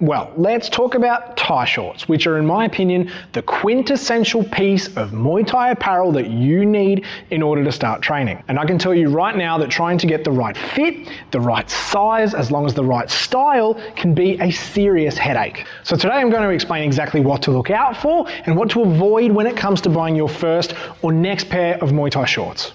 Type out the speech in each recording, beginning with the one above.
Well, let's talk about Thai shorts, which are in my opinion the quintessential piece of Muay Thai apparel that you need in order to start training. And I can tell you right now that trying to get the right fit, the right size, as long as the right style can be a serious headache. So today I'm going to explain exactly what to look out for and what to avoid when it comes to buying your first or next pair of Muay Thai shorts.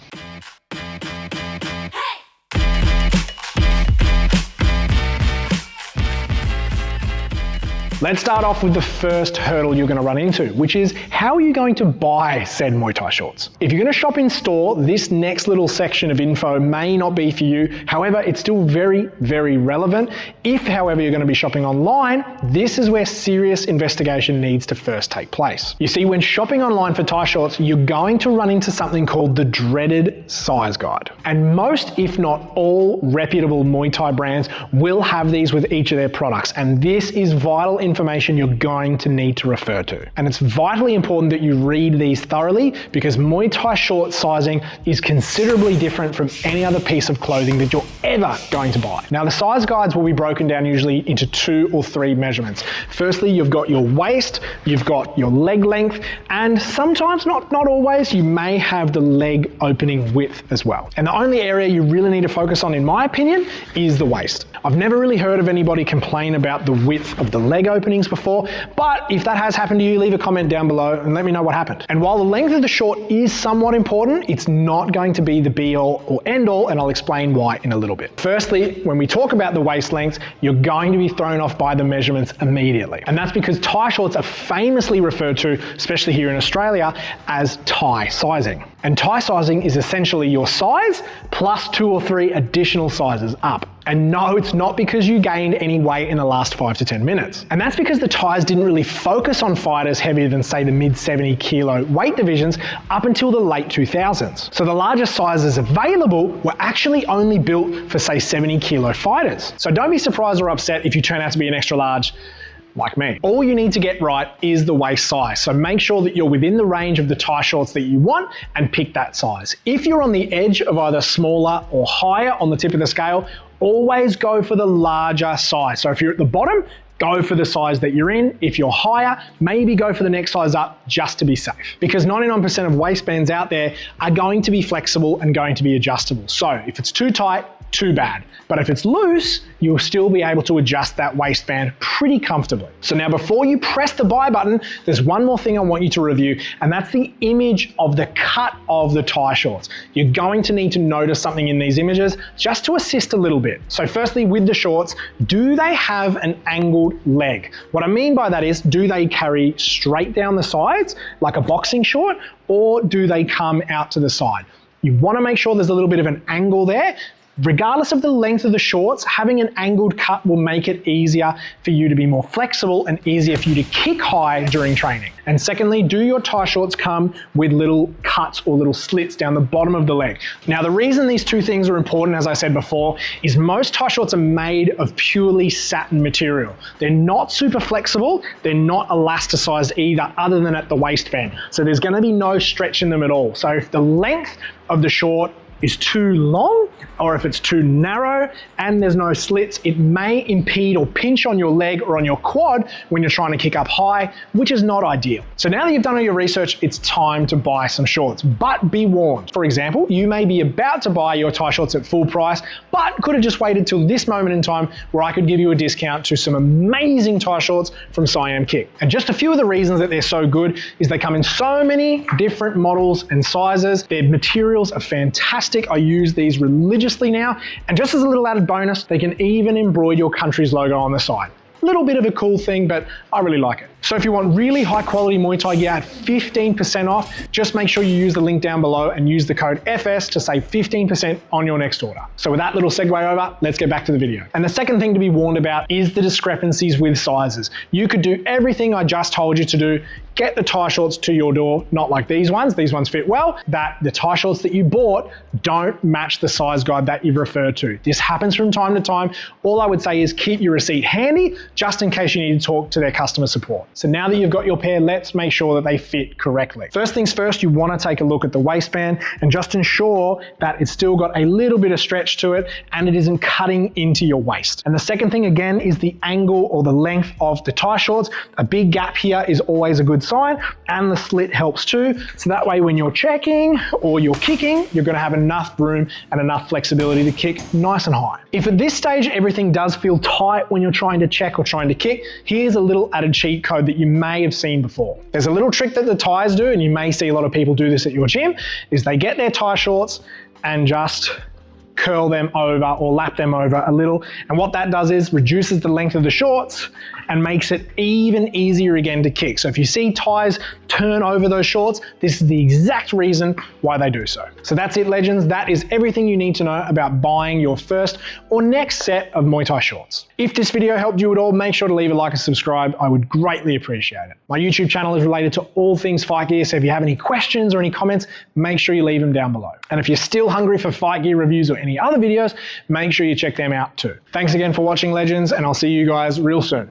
Let's start off with the first hurdle you're going to run into, which is how are you going to buy said Muay Thai shorts? If you're going to shop in store, this next little section of info may not be for you. However, it's still very, very relevant. If, however, you're going to be shopping online, this is where serious investigation needs to first take place. You see, when shopping online for Thai shorts, you're going to run into something called the dreaded size guide. And most, if not all, reputable Muay Thai brands will have these with each of their products. And this is vital information you're going to need to refer to. And it's vitally important that you read these thoroughly because Muay Thai short sizing is considerably different from any other piece of clothing that you're ever going to buy. Now, the size guides will be broken down usually into 2 or 3 measurements. Firstly, you've got your waist, you've got your leg length, and sometimes, not always, you may have the leg opening width as well. And the only area you really need to focus on, in my opinion, is the waist. I've never really heard of anybody complain about the width of the leg openings before, but if that has happened to you, leave a comment down below and let me know what happened. And while the length of the short is somewhat important, it's not going to be the be all or end all, and I'll explain why in a little bit. Firstly, when we talk about the waist length, you're going to be thrown off by the measurements immediately. And that's because Thai shorts are famously referred to, especially here in Australia, as Thai sizing. And Thai sizing is essentially your size plus 2 or 3 additional sizes up. And no, it's not because you gained any weight in the last 5 to 10 minutes. And that's because the Thais didn't really focus on fighters heavier than, say, the mid 70 kilo weight divisions up until the late 2000s. So the largest sizes available were actually only built for, say, 70 kilo fighters. So don't be surprised or upset if you turn out to be an extra large like me. All you need to get right is the waist size. So make sure that you're within the range of the Thai shorts that you want and pick that size. If you're on the edge of either smaller or higher on the tip of the scale, always go for the larger size. So if you're at the bottom, go for the size that you're in. If you're higher, maybe go for the next size up just to be safe. Because 99% of waistbands out there are going to be flexible and going to be adjustable. So if it's too tight, too bad. But if it's loose, you'll still be able to adjust that waistband pretty comfortably. So now before you press the buy button, there's one more thing I want you to review, and that's the image of the cut of the Thai shorts. You're going to need to notice something in these images just to assist a little bit. So firstly, with the shorts, do they have an angled leg? What I mean by that is, do they carry straight down the sides like a boxing short, or do they come out to the side? You want to make sure there's a little bit of an angle there. Regardless of the length of the shorts, having an angled cut will make it easier for you to be more flexible and easier for you to kick high during training. And secondly, do your Thai shorts come with little cuts or little slits down the bottom of the leg? Now, the reason these 2 things are important, as I said before, is most Thai shorts are made of purely satin material. They're not super flexible, they're not elasticized either, other than at the waistband. So there's going to be no stretch in them at all. So if the length of the short is too long, or if it's too narrow and there's no slits, it may impede or pinch on your leg or on your quad when you're trying to kick up high, which is not ideal. So now that you've done all your research, it's time to buy some shorts, but be warned. For example, you may be about to buy your Thai shorts at full price, but could have just waited till this moment in time where I could give you a discount to some amazing Thai shorts from SiamKick. And just a few of the reasons that they're so good is they come in so many different models and sizes. Their materials are fantastic. I use these religiously now, and just as a little added bonus, they can even embroider your country's logo on the side. Little bit of a cool thing, but I really like it. So if you want really high quality Muay Thai gear at 15% off, just make sure you use the link down below and use the code FS to save 15% on your next order. So with that little segue over, let's get back to the video. And the second thing to be warned about is the discrepancies with sizes. You could do everything I just told you to do, get the tie shorts to your door, not like these ones fit well, that the tie shorts that you bought don't match the size guide that you've referred to. This happens from time to time. All I would say is keep your receipt handy just in case you need to talk to their customer support. So now that you've got your pair, let's make sure that they fit correctly. First things first, you want to take a look at the waistband and just ensure that it's still got a little bit of stretch to it and it isn't cutting into your waist. And the second thing again is the angle or the length of the tie shorts. A big gap here is always a good sign, and the slit helps too. So that way when you're checking or you're kicking, you're going to have enough room and enough flexibility to kick nice and high. If at this stage everything does feel tight when you're trying to check or trying to kick, here's a little added cheat code that you may have seen before. There's a little trick that the ties do, and you may see a lot of people do this at your gym, is they get their tie shorts and just curl them over or lap them over a little. And what that does is reduces the length of the shorts and makes it even easier again to kick. So if you see ties turn over those shorts, this is the exact reason why they do so. So that's it, legends. That is everything you need to know about buying your first or next set of Muay Thai shorts. If this video helped you at all, make sure to leave a like and subscribe. I would greatly appreciate it. My YouTube channel is related to all things fight gear, so if you have any questions or any comments, make sure you leave them down below. And if you're still hungry for fight gear reviews or any other videos, make sure you check them out too. Thanks again for watching, legends, and I'll see you guys real soon.